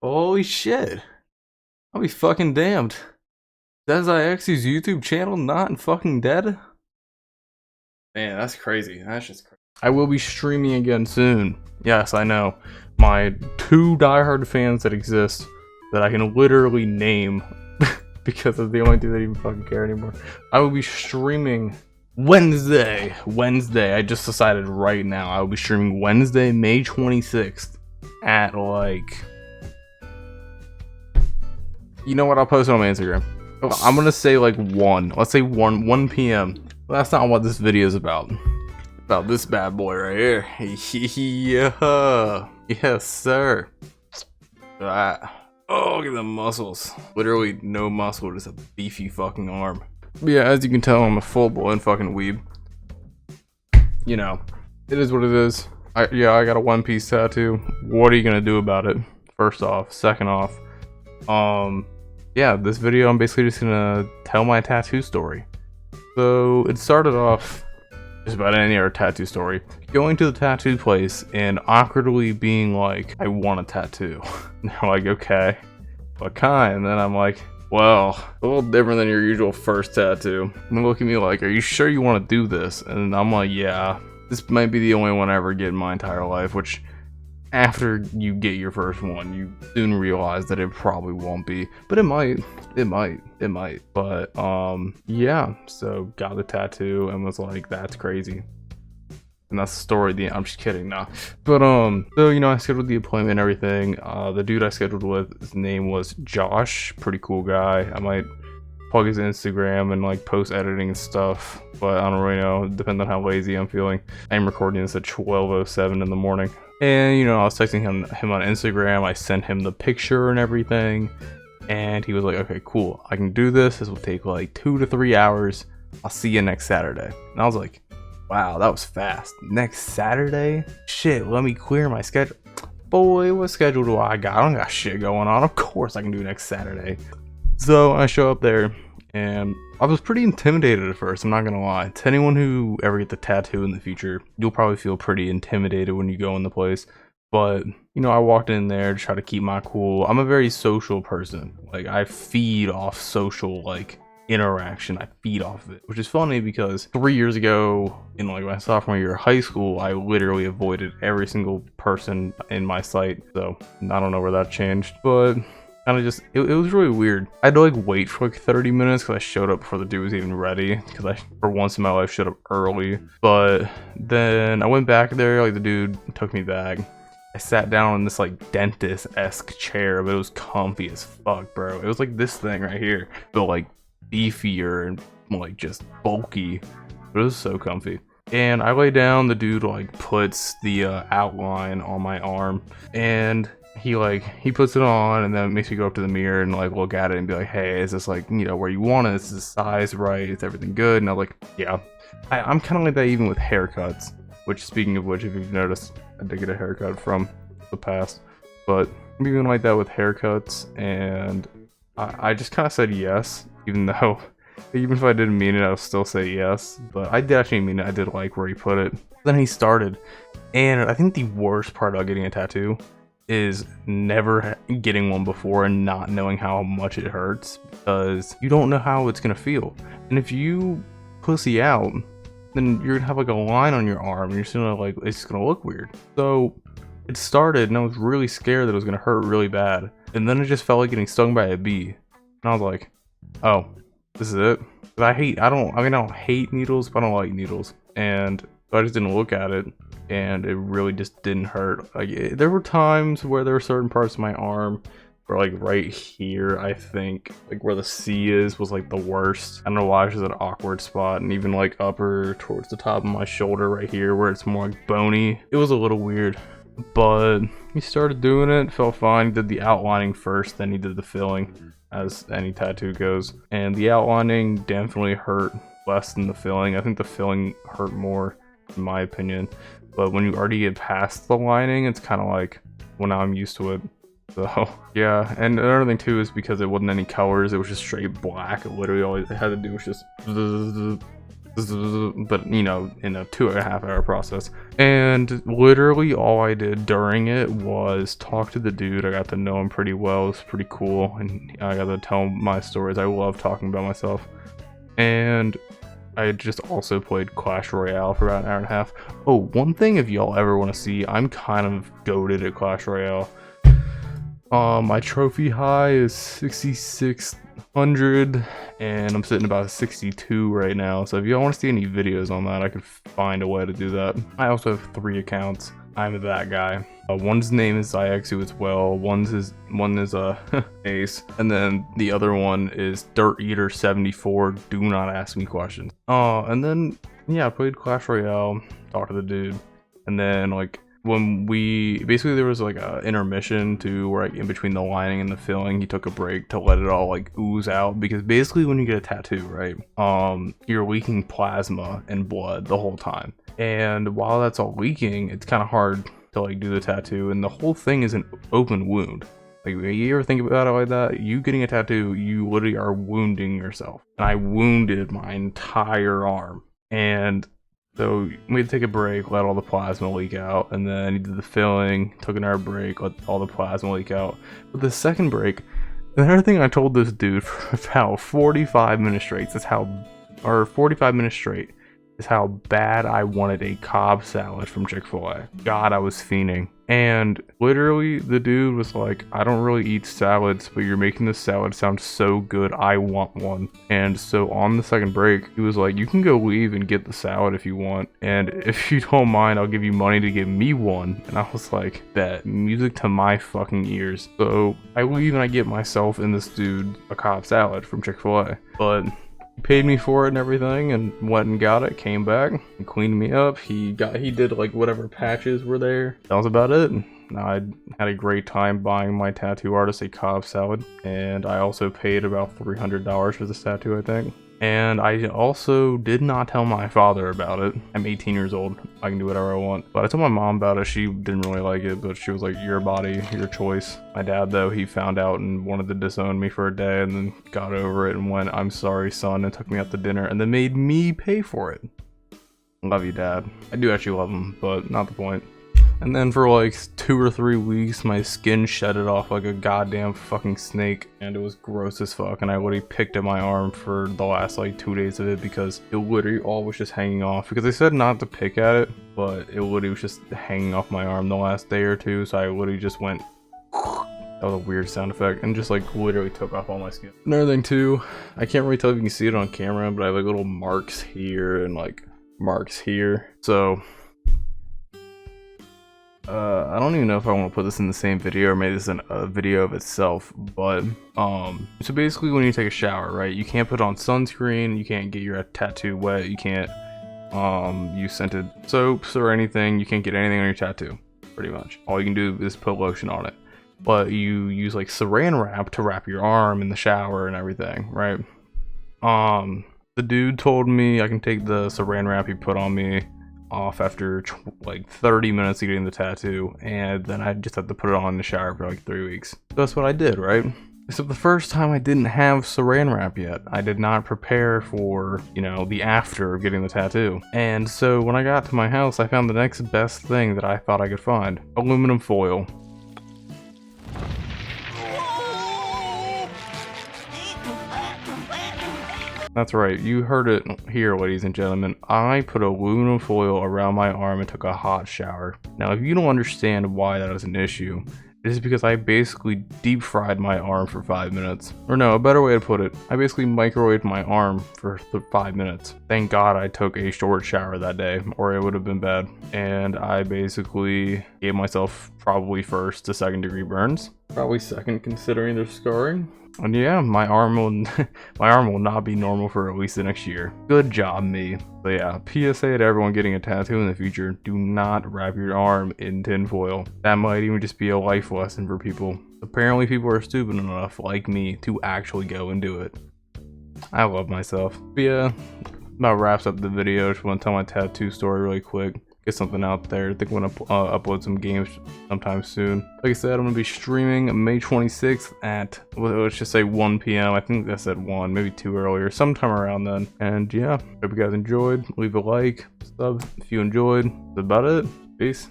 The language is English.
Holy shit. I'll be fucking damned. DesIX's YouTube channel not fucking dead? Man, that's crazy. That's just crazy. I will be streaming again soon. Yes, I know. My two diehard fans that exist that I can literally name because they're the only two that even fucking care anymore. I will be streaming Wednesday. I just decided right now. I will be streaming Wednesday, May 26th at like... You know what? I'll post it on my Instagram. I'm gonna say like 1. Let's say 1 p.m. Well, that's not what this video is about. About this bad boy right here. Yeah. Yes, sir. Oh, look at the muscles. Literally no muscle, just a beefy fucking arm. But yeah, as you can tell, I'm a full-blown fucking weeb. You know, it is what it is. I got a One Piece tattoo. What are you gonna do about it? First off. Second off, yeah, this video I'm basically just gonna tell my tattoo story. So it started off just about any other tattoo story. Going to the tattoo place and awkwardly being like, I want a tattoo. And they're like, okay, what kind? And then I'm like, well, a little different than your usual first tattoo. And they look at me like, are you sure you want to do this? And I'm like, yeah, this might be the only one I ever get in my entire life, which after you get your first one, you soon realize that it probably won't be, but it might. But yeah, so got the tattoo and was like, that's crazy. And that's the story at the end. I'm just kidding, nah. But so you know, I scheduled the appointment and everything. The dude I scheduled with, his name was Josh, pretty cool guy. I might plug his Instagram and like post editing and stuff, but I don't really know, depends on how lazy I'm feeling. I'm recording this at 12:07 in the morning. And you know, I was texting him on Instagram. I sent him the picture and everything, and he was like, okay, cool, I can do this. This will take like 2 to 3 hours. I'll see you next Saturday. And I was like, wow, that was fast. Next Saturday? Shit, let me clear my schedule. Boy, what schedule do I got? I don't got shit going on. Of course I can do next Saturday. So I show up there, and I was pretty intimidated at first, I'm not gonna lie. To anyone who ever gets a tattoo in the future, you'll probably feel pretty intimidated when you go in the place. But, you know, I walked in there to try to keep my cool. I'm a very social person. Like, I feed off social, like, interaction. I feed off of it, which is funny because 3 years ago, in like my sophomore year of high school, I literally avoided every single person in my sight. So, I don't know where that changed, but kind of just, it was really weird. I had to like wait for like 30 minutes because I showed up before the dude was even ready, because I, for once in my life, showed up early. But then I went back there, like the dude took me back. I sat down in this like dentist-esque chair, but it was comfy as fuck, bro. It was like this thing right here, but like beefier and like just bulky, but it was so comfy. And I lay down, the dude like puts the outline on my arm, and he puts it on, and then makes me go up to the mirror and like look at it and be like, hey, is this like, you know, where you want it? Is the size right? Is everything good? And I'm like, yeah. I'm kind of like that even with haircuts, which, speaking of which, if you've noticed, I did get a haircut from the past, but I'm even like that with haircuts. And I just kind of said yes, even though even if I didn't mean it, I would still say yes. But I did actually mean it. I did like where he put it. Then he started, and I think the worst part about getting a tattoo is never getting one before and not knowing how much it hurts, because you don't know how it's gonna feel. And if you pussy out, then you're gonna have like a line on your arm, and you're just gonna like, it's gonna look weird. So it started, and I was really scared that it was gonna hurt really bad, and then it just felt like getting stung by a bee, and I was like, oh, this is it. But I don't hate needles, but I don't like needles, and so I just didn't look at it, and it really just didn't hurt. Like, there were times where there were certain parts of my arm, or like right here, I think, like where the C was like the worst. I don't know why, it's just an awkward spot. And even like upper towards the top of my shoulder right here, where it's more like bony, it was a little weird. But he started doing it, felt fine. He did the outlining first, then he did the filling, as any tattoo goes. And the outlining definitely hurt less than the filling. I think the filling hurt more, in my opinion. But when you already get past the lining, it's kind of like, well, now I'm used to it. So yeah, and another thing too is because it wasn't any colors, it was just straight black. Literally all it had to do was just but you know, in a 2.5 hour process. And literally all I did during it was talk to the dude. I got to know him pretty well. It was pretty cool, and I got to tell him my stories. I love talking about myself. And I just also played Clash Royale for about an hour and a half. Oh, one thing, if y'all ever want to see, I'm kind of goated at Clash Royale. My trophy high is 6,600, and I'm sitting about 62 right now. So if y'all want to see any videos on that, I could find a way to do that. I also have 3 accounts. I'm that guy. One's name is Zyxu as well. One is Ace, and then the other one is Dirt Eater 74. Do not ask me questions. And then yeah, I played Clash Royale, talked to the dude, and then like when there was like a intermission to where like in between the lining and the filling, he took a break to let it all like ooze out, because basically when you get a tattoo, right, you're leaking plasma and blood the whole time, and while that's all leaking, it's kind of hard to like do the tattoo, and the whole thing is an open wound. Like, you ever think about it like that? You getting a tattoo, you literally are wounding yourself, and I wounded my entire arm. And so we had to take a break, let all the plasma leak out, and then he did the filling, took another break, let all the plasma leak out. But the second break, another thing I told this dude for about 45 minutes straight, is how bad I wanted a Cobb salad from Chick-fil-A. God, I was fiending. And literally, the dude was like, I don't really eat salads, but you're making this salad sound so good, I want one. And so on the second break, he was like, you can go leave and get the salad if you want, and if you don't mind, I'll give you money to give me one. And I was like, bet, music to my fucking ears. So I leave and I get myself and this dude a Cobb salad from Chick-fil-A. But he paid me for it and everything, and went and got it, came back and cleaned me up. He did like whatever patches were there. That was about it. I had a great time buying my tattoo artist a Cobb salad, and I also paid about $300 for this tattoo, I think. And I also did not tell my father about it. I'm 18 years old. I can do whatever I want. But I told my mom about it. She didn't really like it, but she was like, your body, your choice. My dad, though, he found out and wanted to disown me for a day, and then got over it and went, I'm sorry, son, and took me out to dinner, and then made me pay for it. Love you, Dad. I do actually love him, but not the point. And then for like 2 or 3 weeks, my skin shedded off like a goddamn fucking snake, and it was gross as fuck. And I literally picked at my arm for the last like 2 days of it, because it literally all was just hanging off. Because they said not to pick at it, but it literally was just hanging off my arm the last day or two. So I literally just went. That was a weird sound effect, and just like literally took off all my skin. Another thing too, I can't really tell if you can see it on camera, but I have like little marks here and like marks here. So I don't even know if I want to put this in the same video, or maybe this is a video of itself, but so basically when you take a shower, right, you can't put on sunscreen, you can't get your tattoo wet, you can't use scented soaps or anything, you can't get anything on your tattoo, pretty much. All you can do is put lotion on it, but you use like saran wrap to wrap your arm in the shower and everything, right? The dude told me I can take the saran wrap he put on me off after like 30 minutes of getting the tattoo, and then I just had to put it on in the shower for like 3 weeks. So that's what I did, right? Except the first time I didn't have saran wrap yet. I did not prepare for, you know, the after of getting the tattoo. And so when I got to my house, I found the next best thing that I thought I could find. Aluminum foil. That's right, you heard it here, ladies and gentlemen. I put aluminum foil around my arm and took a hot shower. Now, if you don't understand why that is an issue, it is because I basically deep fried my arm for 5 minutes. Or no, a better way to put it, I basically microwaved my arm for 5 minutes. Thank God I took a short shower that day, or it would have been bad. And I basically gave myself probably 1st to 2nd degree burns. Probably 2nd considering their scarring. And yeah, my arm will not be normal for at least the next year. Good job, me. But yeah, PSA to everyone getting a tattoo in the future: do not wrap your arm in tinfoil. That might even just be a life lesson for people. Apparently people are stupid enough, like me, to actually go and do it. I love myself. But yeah, about wraps up the video. Just want to tell my tattoo story really quick. get something out there. I think I'm gonna upload some games sometime soon. Like I said, I'm gonna be streaming May 26th at, let's just say 1 p.m. I think that's at 1, maybe 2 earlier, sometime around then. And yeah, hope you guys enjoyed. Leave a like, sub if you enjoyed. That's about it. Peace.